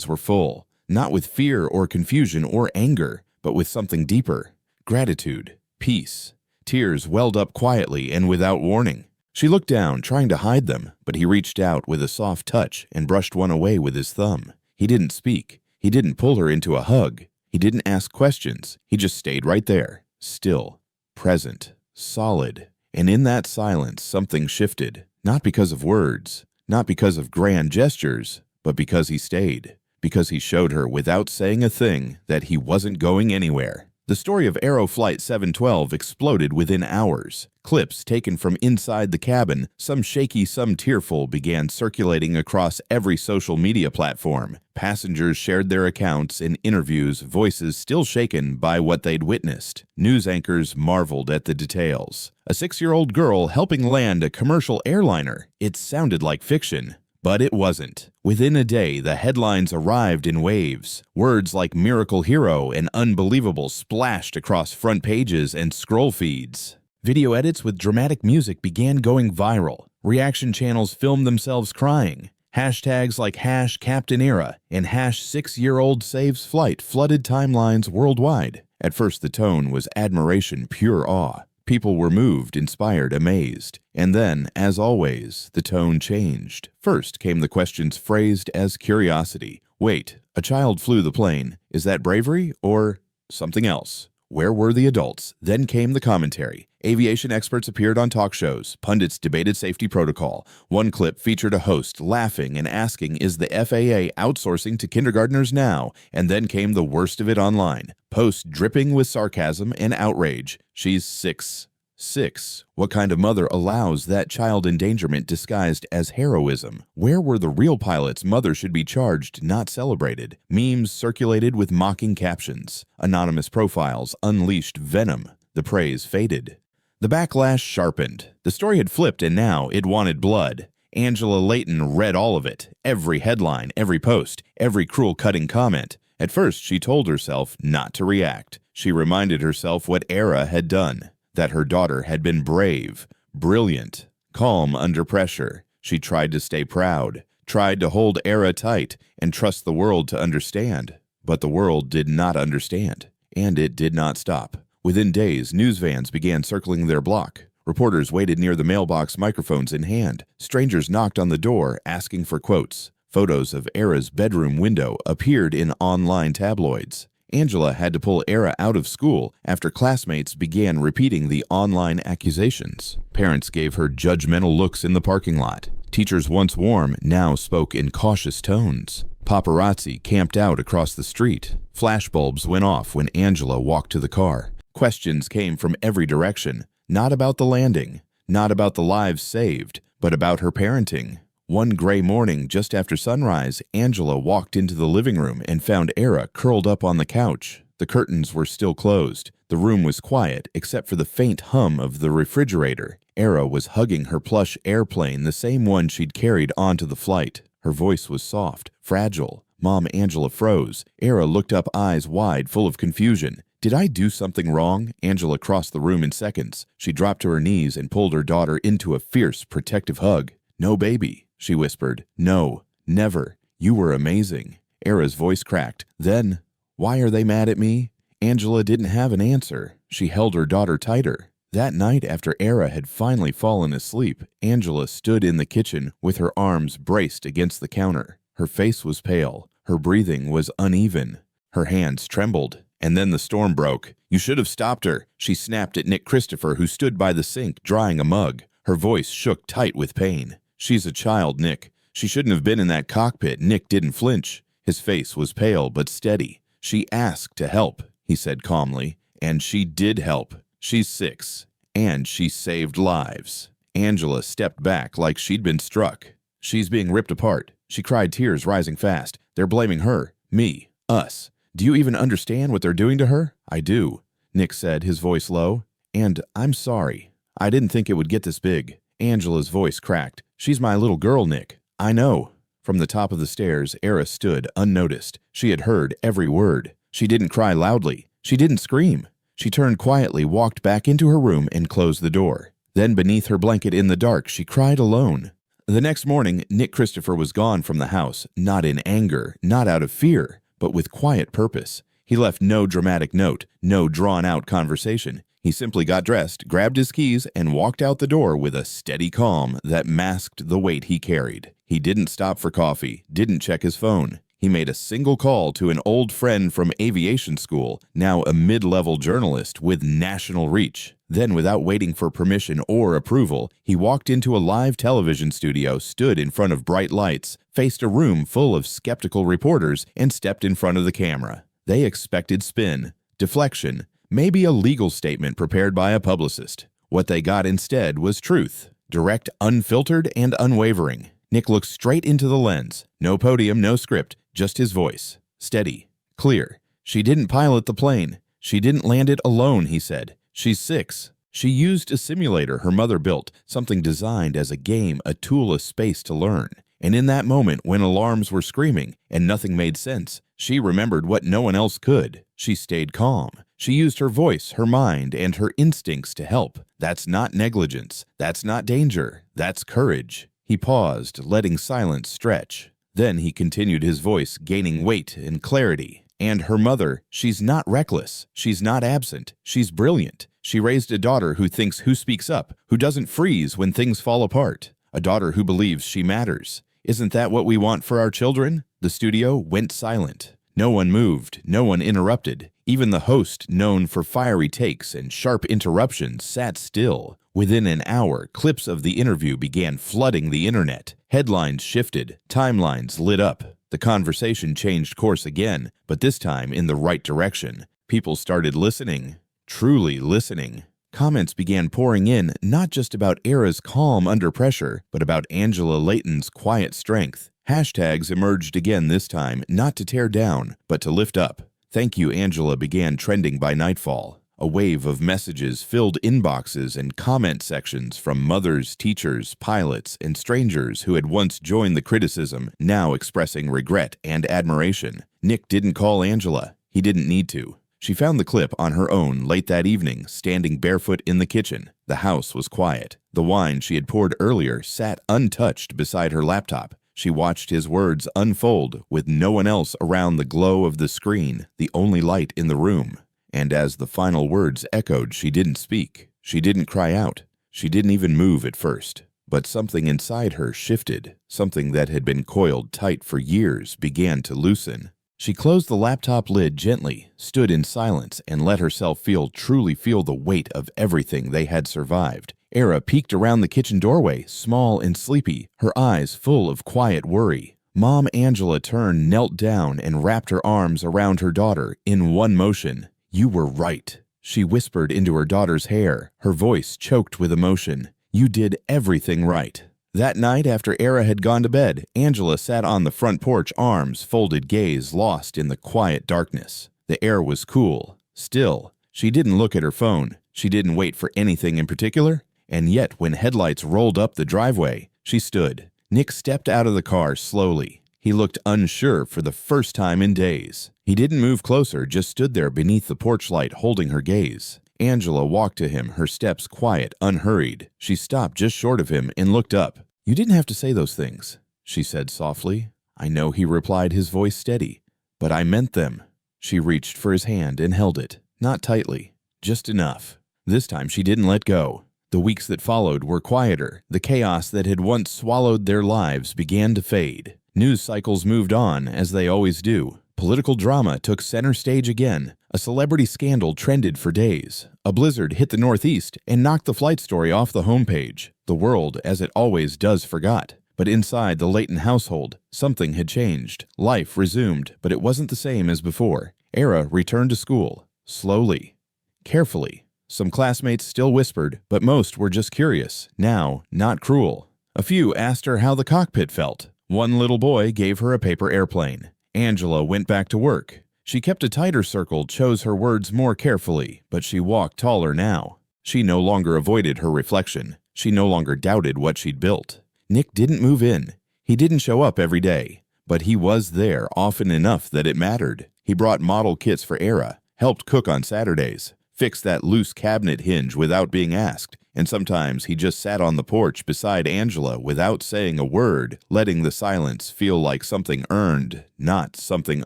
were full. Not with fear or confusion or anger, but with something deeper. Gratitude, peace. Tears welled up quietly and without warning. She looked down, trying to hide them, but he reached out with a soft touch and brushed one away with his thumb. He didn't speak. He didn't pull her into a hug. He didn't ask questions. He just stayed right there, still, present, solid. And in that silence, something shifted. Not because of words, not because of grand gestures, but because he stayed. Because he showed her without saying a thing that he wasn't going anywhere. The story of Aero Flight 712 exploded within hours. Clips taken from inside the cabin, some shaky, some tearful, began circulating across every social media platform. Passengers shared their accounts in interviews, voices still shaken by what they'd witnessed. News anchors marveled at the details. A 6-year-old girl helping land a commercial airliner. It sounded like fiction. But it wasn't. Within a day, the headlines arrived in waves. Words like miracle hero and unbelievable splashed across front pages and scroll feeds. Video edits with dramatic music began going viral. Reaction channels filmed themselves crying. Hashtags like #CaptainEra and #6-year-old saves flight flooded timelines worldwide. At first, the tone was admiration, pure awe. People were moved, inspired, amazed. And then, as always, the tone changed. First came the questions phrased as curiosity. Wait, a child flew the plane. Is that bravery or something else? Where were the adults? Then came the commentary. Aviation experts appeared on talk shows. Pundits debated safety protocol. One clip featured a host laughing and asking, is the FAA outsourcing to kindergartners now? And then came the worst of it online. Posts dripping with sarcasm and outrage. She's 6. 6. What kind of mother allows that child endangerment disguised as heroism? Where were the real pilots mother should be charged, not celebrated? Memes circulated with mocking captions. Anonymous profiles unleashed venom. The praise faded. The backlash sharpened. The story had flipped and now it wanted blood. Angela Layton read all of it. Every headline, every post, every cruel cutting comment. At first, she told herself not to react. She reminded herself what Era had done. That her daughter had been brave, brilliant, calm under pressure. She tried to stay proud, tried to hold Era tight and trust the world to understand. But the world did not understand, and it did not stop. Within days, news vans began circling their block. Reporters waited near the mailbox, microphones in hand. Strangers knocked on the door, asking for quotes. Photos of Era's bedroom window appeared in online tabloids. Angela had to pull Era out of school after classmates began repeating the online accusations. Parents gave her judgmental looks in the parking lot. Teachers, once warm, now spoke in cautious tones. Paparazzi camped out across the street. Flashbulbs went off when Angela walked to the car. Questions came from every direction, not about the landing, not about the lives saved, but about her parenting. One gray morning, just after sunrise, Angela walked into the living room and found Era curled up on the couch. The curtains were still closed. The room was quiet, except for the faint hum of the refrigerator. Era was hugging her plush airplane, the same one she'd carried onto the flight. Her voice was soft, fragile. Mom Angela froze. Era looked up, eyes wide, full of confusion. "Did I do something wrong?" Angela crossed the room in seconds. She dropped to her knees and pulled her daughter into a fierce, protective hug. "No, baby," she whispered. "No, never. You were amazing." Era's voice cracked. Then, "Why are they mad at me?" Angela didn't have an answer. She held her daughter tighter. That night, after Era had finally fallen asleep, Angela stood in the kitchen with her arms braced against the counter. Her face was pale. Her breathing was uneven. Her hands trembled. And then the storm broke. "You should have stopped her," she snapped at Nick Christopher, who stood by the sink drying a mug. Her voice shook tight with pain. "She's a child, Nick. She shouldn't have been in that cockpit." Nick didn't flinch. His face was pale but steady. "She asked to help," he said calmly, "and she did help. She's 6, and she saved lives." Angela stepped back like she'd been struck. "She's being ripped apart." She cried, tears rising fast. "They're blaming her, me, us. Do you even understand what they're doing to her?" "I do," Nick said, his voice low. "And I'm sorry. I didn't think it would get this big." Angela's voice cracked. "She's my little girl, Nick." "I know." From the top of the stairs, Era stood unnoticed. She had heard every word. She didn't cry loudly. She didn't scream. She turned quietly, walked back into her room, and closed the door. Then, beneath her blanket in the dark, she cried alone. The next morning, Nick Christopher was gone from the house, not in anger, not out of fear, but with quiet purpose. He left no dramatic note, no drawn-out conversation. He simply got dressed, grabbed his keys, and walked out the door with a steady calm that masked the weight he carried. He didn't stop for coffee, didn't check his phone. He made a single call to an old friend from aviation school, now a mid-level journalist with national reach. Then, without waiting for permission or approval, he walked into a live television studio, stood in front of bright lights, faced a room full of skeptical reporters, and stepped in front of the camera. They expected spin, deflection, maybe a legal statement prepared by a publicist. What they got instead was truth, direct, unfiltered, and unwavering. Nick looked straight into the lens. No podium, no script, just his voice. Steady, clear. "She didn't pilot the plane. She didn't land it alone," he said. "She's 6. She used a simulator her mother built, something designed as a game, a tool, a space to learn. And in that moment, when alarms were screaming and nothing made sense, she remembered what no one else could. She stayed calm. She used her voice, her mind, and her instincts to help. That's not negligence. That's not danger. That's courage." He paused, letting silence stretch. Then he continued, his voice gaining weight and clarity. "And her mother, she's not reckless. She's not absent. She's brilliant. She raised a daughter who thinks, who speaks up, who doesn't freeze when things fall apart. A daughter who believes she matters. Isn't that what we want for our children?" The studio went silent. No one moved, no one interrupted. Even the host, known for fiery takes and sharp interruptions, sat still. Within an hour, clips of the interview began flooding the internet. Headlines shifted, timelines lit up. The conversation changed course again, but this time in the right direction. People started listening, truly listening. Comments began pouring in, not just about Era's calm under pressure, but about Angela Layton's quiet strength. Hashtags emerged again this time, not to tear down, but to lift up. "Thank you, Angela" began trending by nightfall. A wave of messages filled inboxes and comment sections from mothers, teachers, pilots, and strangers who had once joined the criticism, now expressing regret and admiration. Nick didn't call Angela. He didn't need to. She found the clip on her own late that evening, standing barefoot in the kitchen. The house was quiet. The wine she had poured earlier sat untouched beside her laptop. She watched his words unfold, with no one else around the glow of the screen, the only light in the room. And as the final words echoed, she didn't speak. She didn't cry out. She didn't even move at first. But something inside her shifted. Something that had been coiled tight for years began to loosen. She closed the laptop lid gently, stood in silence, and let herself truly feel the weight of everything they had survived. Era peeked around the kitchen doorway, small and sleepy, her eyes full of quiet worry. Mom Angela turned, knelt down, and wrapped her arms around her daughter in one motion. "You were right," she whispered into her daughter's hair, her voice choked with emotion. "You did everything right." That night, after Era had gone to bed, Angela sat on the front porch, arms folded, gaze lost in the quiet darkness. The air was cool, still. She didn't look at her phone. She didn't wait for anything in particular. And yet, when headlights rolled up the driveway, she stood. Nick stepped out of the car slowly. He looked unsure for the first time in days. He didn't move closer, just stood there beneath the porch light holding her gaze. Angela walked to him, her steps quiet, unhurried. She stopped just short of him and looked up. "You didn't have to say those things," she said softly. "I know," he replied, his voice steady. "But I meant them." She reached for his hand and held it. Not tightly, just enough. This time she didn't let go. The weeks that followed were quieter. The chaos that had once swallowed their lives began to fade. News cycles moved on, as they always do. Political drama took center stage again. A celebrity scandal trended for days. A blizzard hit the Northeast and knocked the flight story off the homepage. The world, as it always does, forgot. But inside the Layton household, something had changed. Life resumed, but it wasn't the same as before. Era returned to school. Slowly. Carefully. Some classmates still whispered, but most were just curious. Now, not cruel. A few asked her how the cockpit felt. One little boy gave her a paper airplane. Angela went back to work. She kept a tighter circle, chose her words more carefully, but she walked taller now. She no longer avoided her reflection. She no longer doubted what she'd built. Nick didn't move in. He didn't show up every day, but he was there often enough that it mattered. He brought model kits for Era, helped cook on Saturdays, fixed that loose cabinet hinge without being asked, and sometimes he just sat on the porch beside Angela without saying a word, letting the silence feel like something earned, not something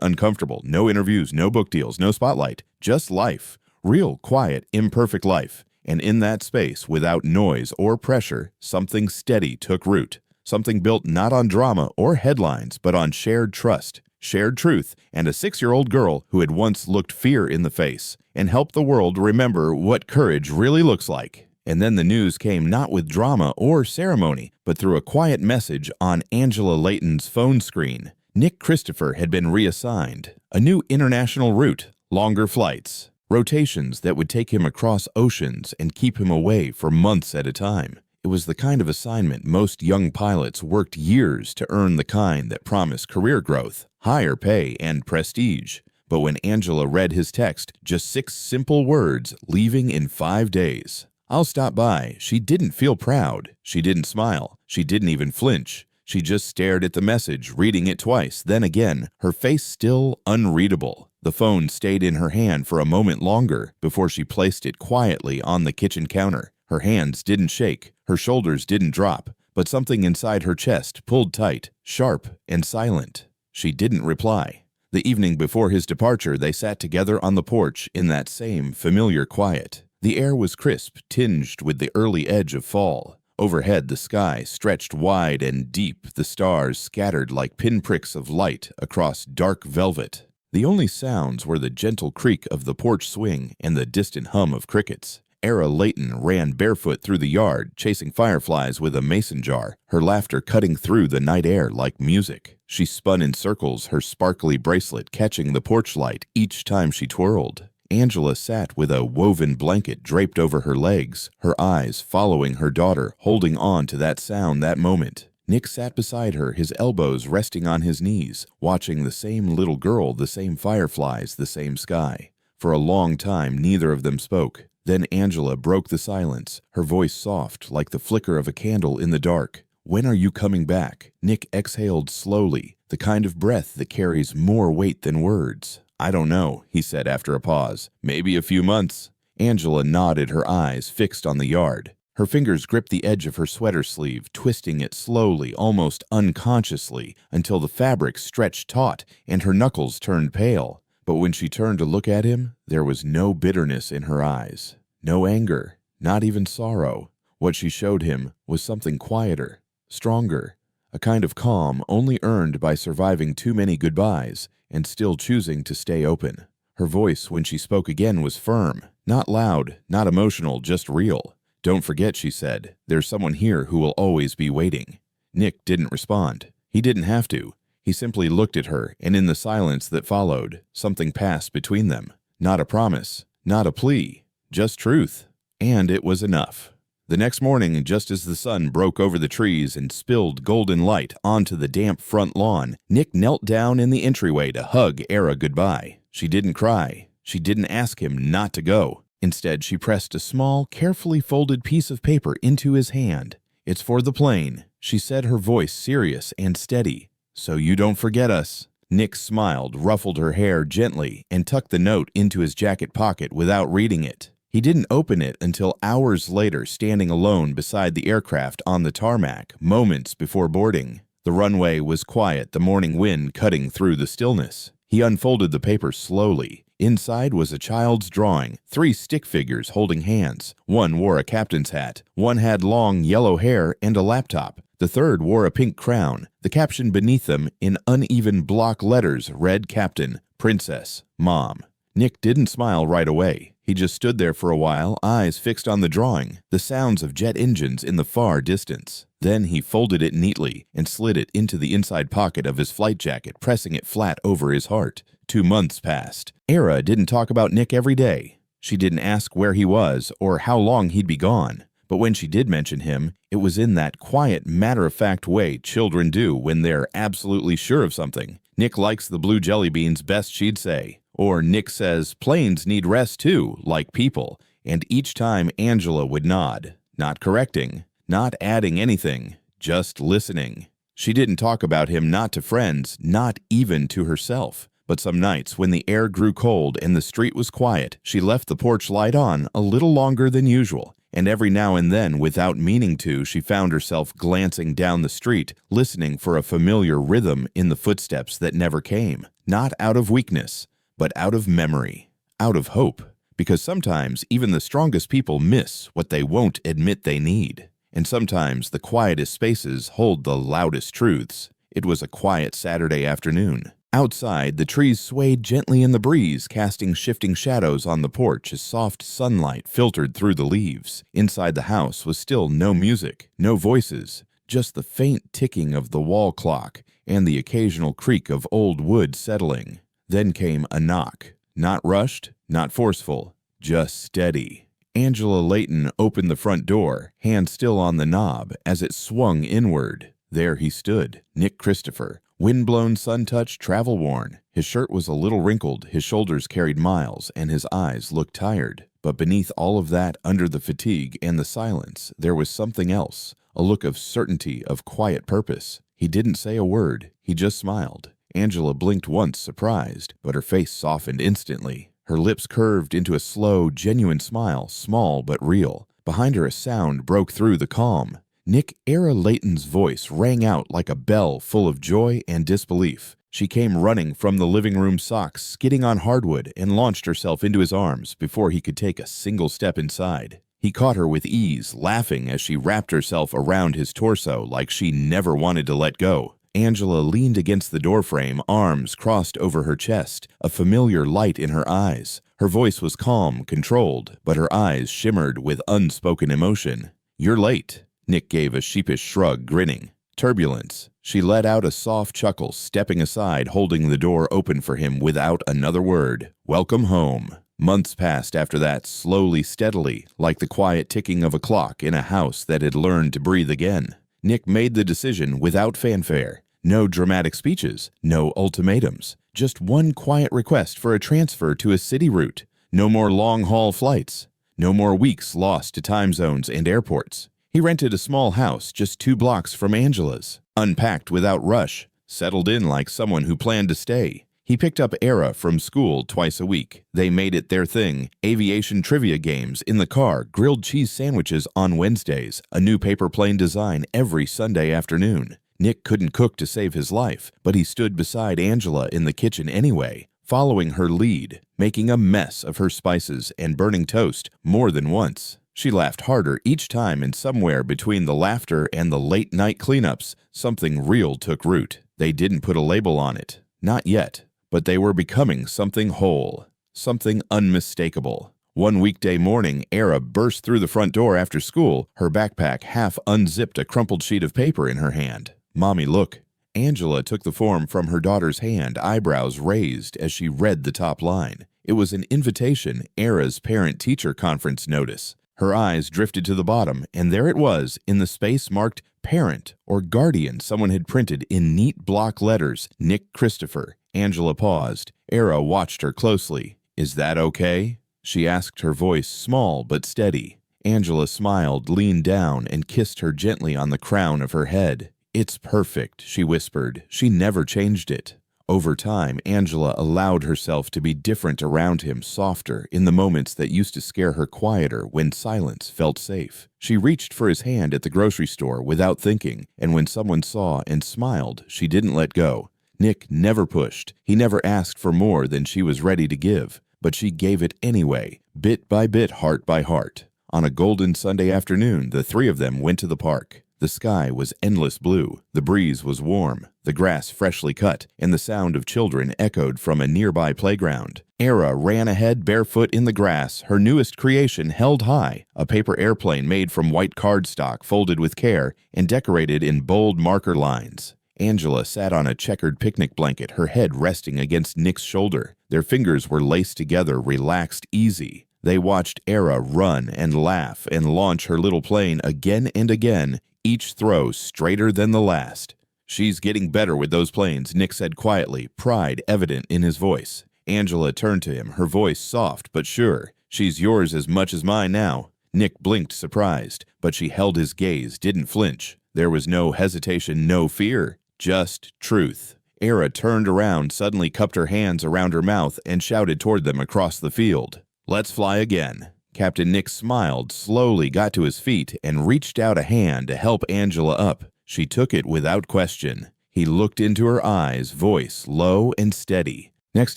uncomfortable. No interviews, no book deals, no spotlight, just life. Real, quiet, imperfect life. And in that space, without noise or pressure, something steady took root. Something built not on drama or headlines, but on shared trust, shared truth, and a 6-year-old girl who had once looked fear in the face and helped the world remember what courage really looks like. And then the news came not with drama or ceremony, but through a quiet message on Angela Layton's phone screen. Nick Christopher had been reassigned. A new international route, longer flights, rotations that would take him across oceans and keep him away for months at a time. It was the kind of assignment most young pilots worked years to earn, the kind that promised career growth, higher pay, and prestige. But when Angela read his text, just 6 simple words, leaving in 5 days. "I'll stop by," she didn't feel proud. She didn't smile. She didn't even flinch. She just stared at the message, reading it twice, then again, her face still unreadable. The phone stayed in her hand for a moment longer before she placed it quietly on the kitchen counter. Her hands didn't shake, her shoulders didn't drop, but something inside her chest pulled tight, sharp, and silent. She didn't reply. The evening before his departure, they sat together on the porch in that same familiar quiet. The air was crisp, tinged with the early edge of fall. Overhead, the sky stretched wide and deep, the stars scattered like pinpricks of light across dark velvet. The only sounds were the gentle creak of the porch swing and the distant hum of crickets. Era Layton ran barefoot through the yard, chasing fireflies with a mason jar, her laughter cutting through the night air like music. She spun in circles, her sparkly bracelet catching the porch light each time she twirled. Angela sat with a woven blanket draped over her legs, her eyes following her daughter, holding on to that sound, that moment. Nick sat beside her, his elbows resting on his knees, watching the same little girl, the same fireflies, the same sky. For a long time, neither of them spoke. Then Angela broke the silence, her voice soft like the flicker of a candle in the dark. "When are you coming back?" Nick exhaled slowly, the kind of breath that carries more weight than words. "I don't know," he said after a pause. "Maybe a few months." Angela nodded, her eyes fixed on the yard. Her fingers gripped the edge of her sweater sleeve, twisting it slowly, almost unconsciously, until the fabric stretched taut and her knuckles turned pale. But when she turned to look at him, there was no bitterness in her eyes, no anger, not even sorrow. What she showed him was something quieter, stronger, a kind of calm only earned by surviving too many goodbyes and still choosing to stay open. Her voice, when she spoke again, was firm, not loud, not emotional, just real. "Don't forget," she said, "there's someone here who will always be waiting." Nick didn't respond. He didn't have to. He simply looked at her, and in the silence that followed, something passed between them. Not a promise, not a plea, just truth. And it was enough. The next morning, just as the sun broke over the trees and spilled golden light onto the damp front lawn, Nick knelt down in the entryway to hug Era goodbye. She didn't cry. She didn't ask him not to go. Instead, she pressed a small, carefully folded piece of paper into his hand. "It's for the plane," she said, her voice serious and steady. "So you don't forget us." Nick smiled, ruffled her hair gently, and tucked the note into his jacket pocket without reading it. He didn't open it until hours later, standing alone beside the aircraft on the tarmac, moments before boarding. The runway was quiet, the morning wind cutting through the stillness. He unfolded the paper slowly. Inside was a child's drawing, 3 stick figures holding hands. One wore a captain's hat, one had long yellow hair and a laptop. The third wore a pink crown. The caption beneath them, in uneven block letters, read Captain, Princess, Mom. Nick didn't smile right away. He just stood there for a while, eyes fixed on the drawing, the sounds of jet engines in the far distance. Then he folded it neatly and slid it into the inside pocket of his flight jacket, pressing it flat over his heart. 2 months passed. Era didn't talk about Nick every day. She didn't ask where he was or how long he'd be gone. But when she did mention him, it was in that quiet, matter-of-fact way children do when they're absolutely sure of something. "Nick likes the blue jelly beans best," she'd say. Or Nick says, "Planes need rest too, like people." And each time Angela would nod, not correcting, not adding anything, just listening. She didn't talk about him, not to friends, not even to herself. But some nights, when the air grew cold and the street was quiet, she left the porch light on a little longer than usual. And every now and then, without meaning to, she found herself glancing down the street, listening for a familiar rhythm in the footsteps that never came. Not out of weakness, but out of memory, out of hope. Because sometimes even the strongest people miss what they won't admit they need. And sometimes the quietest spaces hold the loudest truths. It was a quiet Saturday afternoon. Outside, the trees swayed gently in the breeze, casting shifting shadows on the porch as soft sunlight filtered through the leaves. Inside the house was still no music, no voices, just the faint ticking of the wall clock and the occasional creak of old wood settling. Then came a knock. Not rushed, not forceful, just steady. Angela Layton opened the front door, hand still on the knob, as it swung inward. There he stood, Nick Christopher, wind-blown, sun-touched, travel-worn. His shirt was a little wrinkled, his shoulders carried miles, and his eyes looked tired. But beneath all of that, under the fatigue and the silence, there was something else, a look of certainty, of quiet purpose. He didn't say a word, he just smiled. Angela blinked once, surprised, but her face softened instantly. Her lips curved into a slow, genuine smile, small but real. Behind her a sound broke through the calm. Nick Era Layton's voice rang out like a bell full of joy and disbelief. She came running from the living room, socks skidding on hardwood, and launched herself into his arms before he could take a single step inside. He caught her with ease, laughing as she wrapped herself around his torso like she never wanted to let go. Angela leaned against the doorframe, arms crossed over her chest, a familiar light in her eyes. Her voice was calm, controlled, but her eyes shimmered with unspoken emotion. "You're late." Nick gave a sheepish shrug, grinning. "Turbulence." She let out a soft chuckle, stepping aside, holding the door open for him without another word. "Welcome home." Months passed after that, slowly, steadily, like the quiet ticking of a clock in a house that had learned to breathe again. Nick made the decision without fanfare. No dramatic speeches, no ultimatums. Just one quiet request for a transfer to a city route. No more long-haul flights. No more weeks lost to time zones and airports. He rented a small house just 2 blocks from Angela's. Unpacked without rush. Settled in like someone who planned to stay. He picked up Era from school twice a week. They made it their thing. Aviation trivia games in the car, grilled cheese sandwiches on Wednesdays, a new paper plane design every Sunday afternoon. Nick couldn't cook to save his life, but he stood beside Angela in the kitchen anyway, following her lead, making a mess of her spices and burning toast more than once. She laughed harder each time, and somewhere between the laughter and the late-night cleanups, something real took root. They didn't put a label on it. Not yet. But they were becoming something whole, something unmistakable. One weekday morning, Era burst through the front door after school, her backpack half unzipped, a crumpled sheet of paper in her hand. "Mommy, look." Angela took the form from her daughter's hand, eyebrows raised as she read the top line. It was an invitation, Era's parent-teacher conference notice. Her eyes drifted to the bottom, and there it was, in the space marked parent or guardian someone had printed in neat block letters, Nick Christopher. Angela paused. Era watched her closely. "Is that okay?" she asked, her voice small but steady. Angela smiled, leaned down, and kissed her gently on the crown of her head. "It's perfect," she whispered. She never changed it. Over time, Angela allowed herself to be different around him, softer, in the moments that used to scare her, quieter, when silence felt safe. She reached for his hand at the grocery store without thinking, and when someone saw and smiled, she didn't let go. Nick never pushed. He never asked for more than she was ready to give, but she gave it anyway, bit by bit, heart by heart. On a golden Sunday afternoon, the three of them went to the park. The sky was endless blue, the breeze was warm, the grass freshly cut, and the sound of children echoed from a nearby playground. Era ran ahead barefoot in the grass, her newest creation held high, a paper airplane made from white cardstock folded with care and decorated in bold marker lines. Angela sat on a checkered picnic blanket, her head resting against Nick's shoulder. Their fingers were laced together, relaxed, easy. They watched Era run and laugh and launch her little plane again and again, each throw straighter than the last. "She's getting better with those planes," Nick said quietly, pride evident in his voice. Angela turned to him, her voice soft but sure. "She's yours as much as mine now." Nick blinked, surprised, but she held his gaze, didn't flinch. There was no hesitation, no fear, just truth. Era turned around, suddenly cupped her hands around her mouth, and shouted toward them across the field. "Let's fly again." Captain Nick smiled, slowly got to his feet, and reached out a hand to help Angela up. She took it without question. He looked into her eyes, voice low and steady. "Next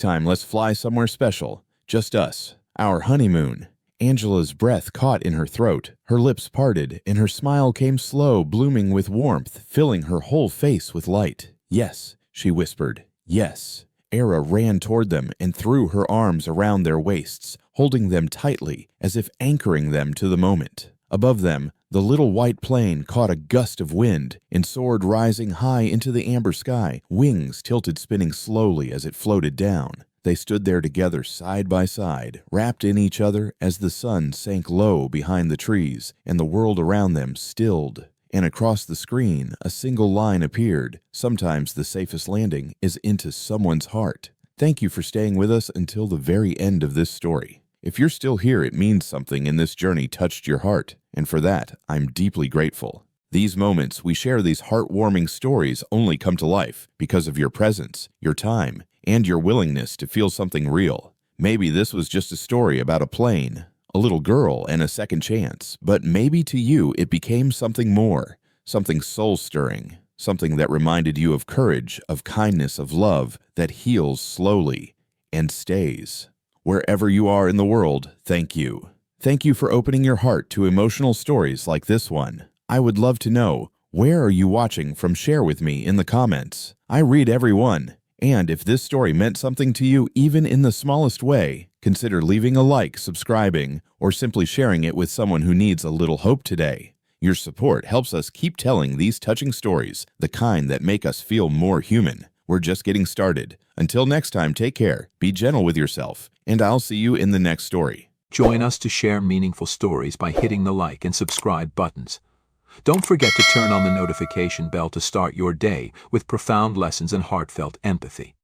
time, let's fly somewhere special. Just us. Our honeymoon." Angela's breath caught in her throat. Her lips parted, and her smile came slow, blooming with warmth, filling her whole face with light. "Yes," she whispered. "Yes." Era ran toward them and threw her arms around their waists, holding them tightly, as if anchoring them to the moment. Above them, the little white plane caught a gust of wind and soared, rising high into the amber sky, wings tilted, spinning slowly as it floated down. They stood there together, side by side, wrapped in each other as the sun sank low behind the trees and the world around them stilled. And across the screen, a single line appeared. "Sometimes the safest landing is into someone's heart." Thank you for staying with us until the very end of this story. If you're still here, it means something in this journey touched your heart, and for that, I'm deeply grateful. These moments we share, these heartwarming stories, only come to life because of your presence, your time, and your willingness to feel something real. Maybe this was just a story about a plane, a little girl, and a second chance, but maybe to you it became something more, something soul-stirring, something that reminded you of courage, of kindness, of love that heals slowly and stays. Wherever you are in the world, thank you. Thank you for opening your heart to emotional stories like this one. I would love to know, where are you watching from? Share with me in the comments. I read every one. And if this story meant something to you, even in the smallest way, consider leaving a like, subscribing, or simply sharing it with someone who needs a little hope today. Your support helps us keep telling these touching stories, the kind that make us feel more human. We're just getting started. Until next time, take care, be gentle with yourself, and I'll see you in the next story. Join us to share meaningful stories by hitting the like and subscribe buttons. Don't forget to turn on the notification bell to start your day with profound lessons and heartfelt empathy.